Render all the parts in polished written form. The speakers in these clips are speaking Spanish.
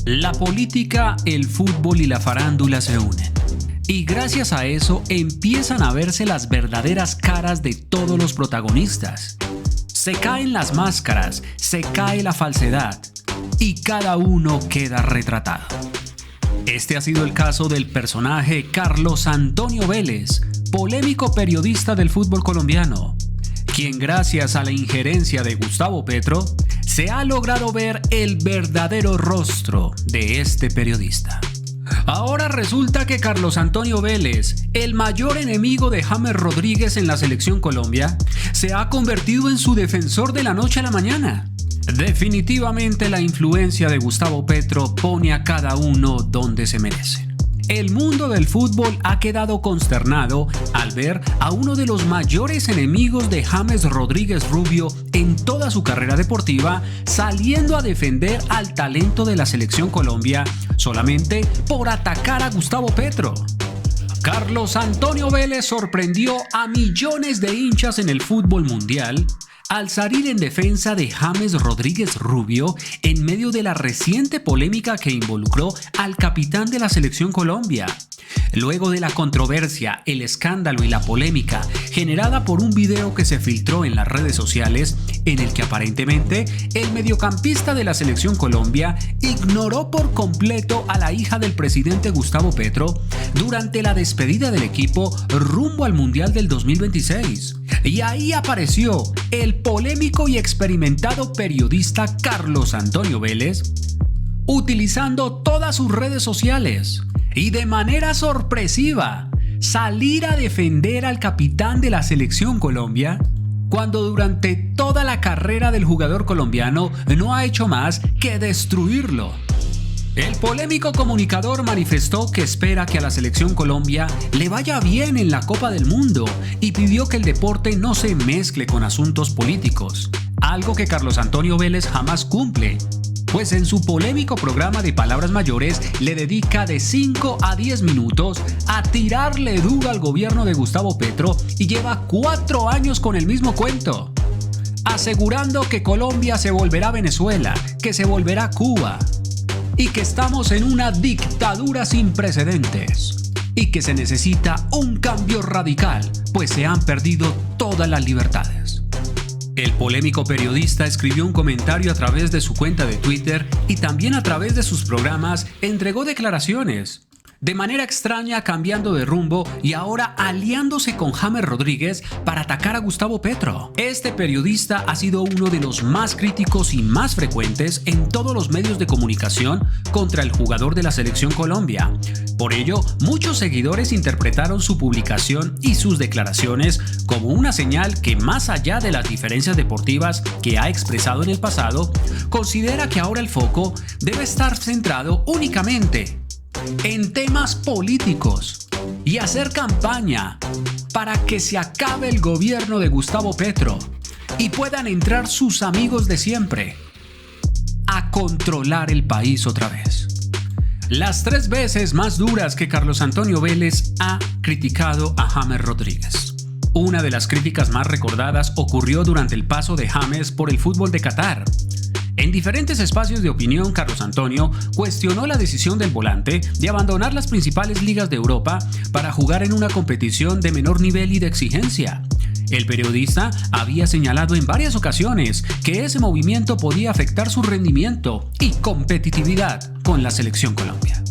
La política, el fútbol y la farándula se unen. Y gracias a eso empiezan a verse las verdaderas caras de todos los protagonistas. Se caen las máscaras, se cae la falsedad y cada uno queda retratado. Este ha sido el caso del personaje Carlos Antonio Vélez, polémico periodista del fútbol colombiano, quien gracias a la injerencia de Gustavo Petro se ha logrado ver el verdadero rostro de este periodista. Ahora resulta que Carlos Antonio Vélez, el mayor enemigo de James Rodríguez en la selección Colombia, se ha convertido en su defensor de la noche a la mañana. Definitivamente la influencia de Gustavo Petro pone a cada uno donde se merece. El mundo del fútbol ha quedado consternado al ver a uno de los mayores enemigos de James Rodríguez Rubio en toda su carrera deportiva saliendo a defender al talento de la selección Colombia solamente por atacar a Gustavo Petro. Carlos Antonio Vélez sorprendió a millones de hinchas en el fútbol mundial al salir en defensa de James Rodríguez Rubio en medio de la reciente polémica que involucró al capitán de la selección Colombia. Luego de la controversia, el escándalo y la polémica generada por un video que se filtró en las redes sociales en el que aparentemente el mediocampista de la selección Colombia ignoró por completo a la hija del presidente Gustavo Petro durante la despedida del equipo rumbo al Mundial del 2026. Y ahí apareció el polémico y experimentado periodista Carlos Antonio Vélez, utilizando todas sus redes sociales y de manera sorpresiva salir a defender al capitán de la selección Colombia cuando durante toda la carrera del jugador colombiano no ha hecho más que destruirlo. El polémico comunicador manifestó que espera que a la selección Colombia le vaya bien en la Copa del Mundo y pidió que el deporte no se mezcle con asuntos políticos, algo que Carlos Antonio Vélez jamás cumple, pues en su polémico programa de Palabras Mayores le dedica de 5 a 10 minutos a tirarle duro al gobierno de Gustavo Petro y lleva 4 años con el mismo cuento, asegurando que Colombia se volverá Venezuela, que se volverá Cuba, y que estamos en una dictadura sin precedentes y que se necesita un cambio radical, pues se han perdido todas las libertades. El polémico periodista escribió un comentario a través de su cuenta de Twitter y también a través de sus programas entregó declaraciones, de manera extraña cambiando de rumbo y ahora aliándose con James Rodríguez para atacar a Gustavo Petro. Este periodista ha sido uno de los más críticos y más frecuentes en todos los medios de comunicación contra el jugador de la selección Colombia. Por ello, muchos seguidores interpretaron su publicación y sus declaraciones como una señal que, más allá de las diferencias deportivas que ha expresado en el pasado, considera que ahora el foco debe estar centrado únicamente en temas políticos y hacer campaña para que se acabe el gobierno de Gustavo Petro y puedan entrar sus amigos de siempre a controlar el país otra vez. Las 3 veces más duras que Carlos Antonio Vélez ha criticado a James Rodríguez. Una de las críticas más recordadas ocurrió durante el paso de James por el fútbol de Qatar. En diferentes espacios de opinión, Carlos Antonio cuestionó la decisión del volante de abandonar las principales ligas de Europa para jugar en una competición de menor nivel y de exigencia. El periodista había señalado en varias ocasiones que ese movimiento podía afectar su rendimiento y competitividad con la selección Colombia.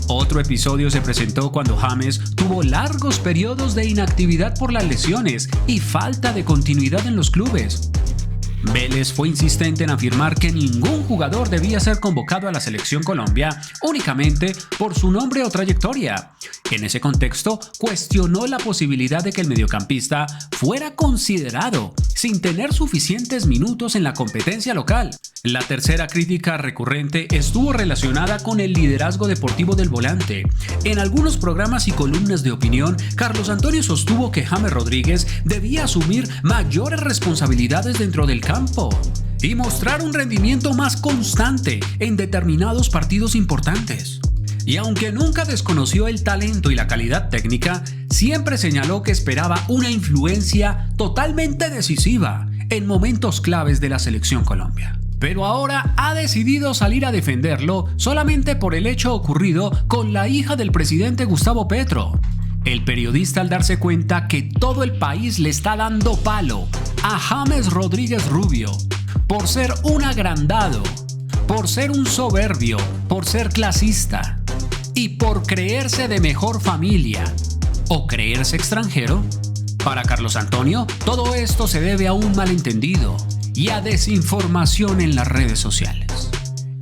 Otro episodio se presentó cuando James tuvo largos periodos de inactividad por las lesiones y falta de continuidad en los clubes. Vélez fue insistente en afirmar que ningún jugador debía ser convocado a la selección Colombia únicamente por su nombre o trayectoria. En ese contexto, cuestionó la posibilidad de que el mediocampista fuera considerado sin tener suficientes minutos en la competencia local. La tercera crítica recurrente estuvo relacionada con el liderazgo deportivo del volante. En algunos programas y columnas de opinión, Carlos Antonio sostuvo que James Rodríguez debía asumir mayores responsabilidades dentro del campo y mostrar un rendimiento más constante en determinados partidos importantes. Y aunque nunca desconoció el talento y la calidad técnica, siempre señaló que esperaba una influencia totalmente decisiva en momentos claves de la selección Colombia. pero ahora ha decidido salir a defenderlo solamente por el hecho ocurrido con la hija del presidente Gustavo Petro. El periodista, al darse cuenta que todo el país le está dando palo a James Rodríguez Rubio por ser un agrandado, por ser un soberbio, por ser clasista y por creerse de mejor familia o creerse extranjero, para Carlos Antonio todo esto se debe a un malentendido y a desinformación en las redes sociales.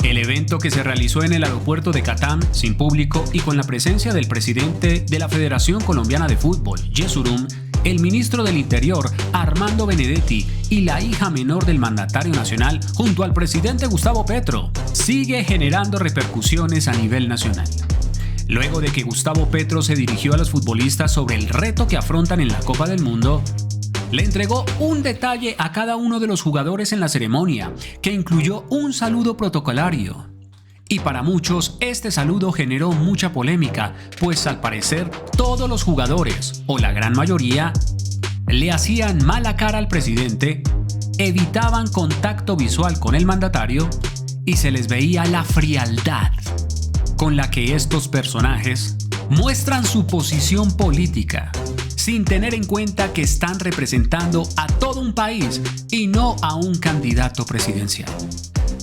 El evento, que se realizó en el aeropuerto de Catam sin público y con la presencia del presidente de la Federación Colombiana de Fútbol, Yesurum, el ministro del Interior, Armando Benedetti, y la hija menor del mandatario nacional, junto al presidente Gustavo Petro, sigue generando repercusiones a nivel nacional. Luego de que Gustavo Petro se dirigió a los futbolistas sobre el reto que afrontan en la Copa del Mundo, le entregó un detalle a cada uno de los jugadores en la ceremonia, que incluyó un saludo protocolario. Y para muchos este saludo generó mucha polémica, pues al parecer todos los jugadores, o la gran mayoría, le hacían mala cara al presidente, evitaban contacto visual con el mandatario y se les veía la frialdad con la que estos personajes muestran su posición política, sin tener en cuenta que están representando a todo un país y no a un candidato presidencial.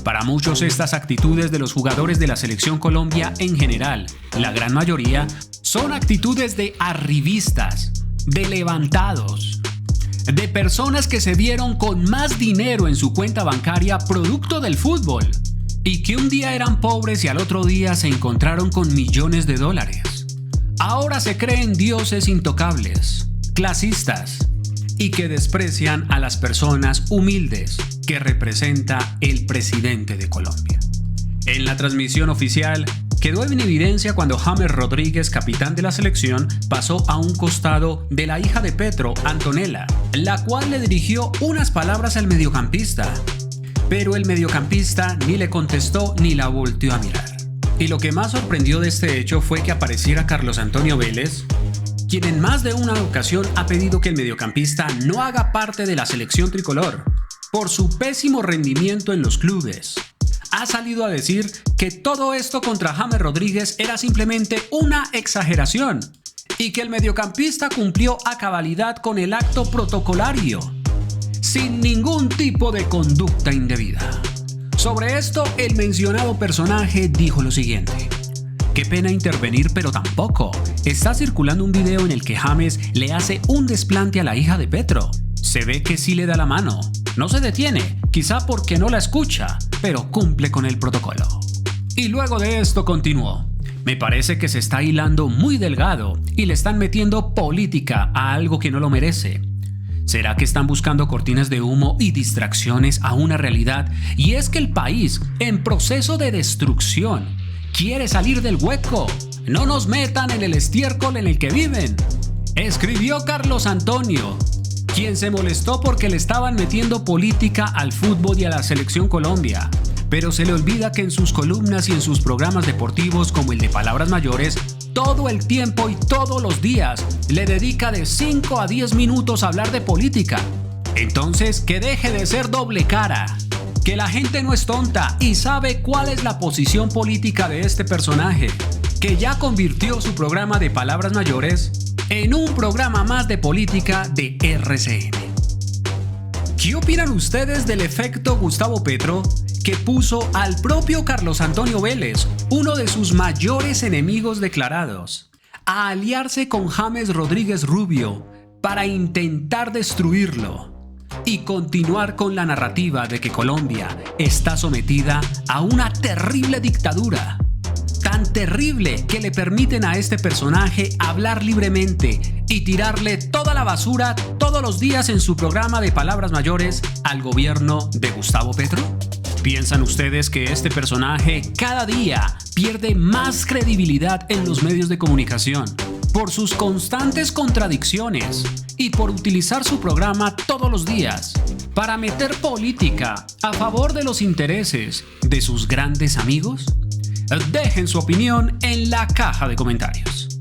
Para muchos, estas actitudes de los jugadores de la Selección Colombia en general, la gran mayoría, son actitudes de arribistas, de levantados, de personas que se vieron con más dinero en su cuenta bancaria producto del fútbol y que un día eran pobres y al otro día se encontraron con millones de dólares. Ahora se creen dioses intocables, clasistas, y que desprecian a las personas humildes que representa el presidente de Colombia. En la transmisión oficial quedó en evidencia cuando James Rodríguez, capitán de la selección, pasó a un costado de la hija de Petro, Antonella, la cual le dirigió unas palabras al mediocampista, pero el mediocampista ni le contestó ni la volteó a mirar. Y lo que más sorprendió de este hecho fue que apareciera Carlos Antonio Vélez, quien en más de una ocasión ha pedido que el mediocampista no haga parte de la selección tricolor por su pésimo rendimiento en los clubes. Ha salido a decir que todo esto contra James Rodríguez era simplemente una exageración y que el mediocampista cumplió a cabalidad con el acto protocolario, sin ningún tipo de conducta indebida. Sobre esto, el mencionado personaje dijo lo siguiente: qué pena intervenir, pero tampoco. Está circulando un video en el que James le hace un desplante a la hija de Petro. Se ve que sí le da la mano. No se detiene, quizá porque no la escucha, pero cumple con el protocolo. Y luego de esto continuó: me parece que se está hilando muy delgado y le están metiendo política a algo que no lo merece. ¿Será que están buscando cortinas de humo y distracciones a una realidad? Y es que el país, en proceso de destrucción, quiere salir del hueco. No nos metan en el estiércol en el que viven, escribió Carlos Antonio, quien se molestó porque le estaban metiendo política al fútbol y a la Selección Colombia. Pero se le olvida que en sus columnas y en sus programas deportivos como el de Palabras Mayores, todo el tiempo y todos los días le dedica de 5 a 10 minutos a hablar de política. Entonces, que deje de ser doble cara, que la gente no es tonta y sabe cuál es la posición política de este personaje, que ya convirtió su programa de Palabras Mayores en un programa más de política de RCN. ¿Qué opinan ustedes del efecto Gustavo Petro, que puso al propio Carlos Antonio Vélez, uno de sus mayores enemigos declarados, a aliarse con James Rodríguez Rubio para intentar destruirlo y continuar con la narrativa de que Colombia está sometida a una terrible dictadura? Tan terrible que le permiten a este personaje hablar libremente y tirarle toda la basura todos los días en su programa de Palabras Mayores al gobierno de Gustavo Petro. ¿Piensan ustedes que este personaje cada día pierde más credibilidad en los medios de comunicación por sus constantes contradicciones y por utilizar su programa todos los días para meter política a favor de los intereses de sus grandes amigos? Dejen su opinión en la caja de comentarios.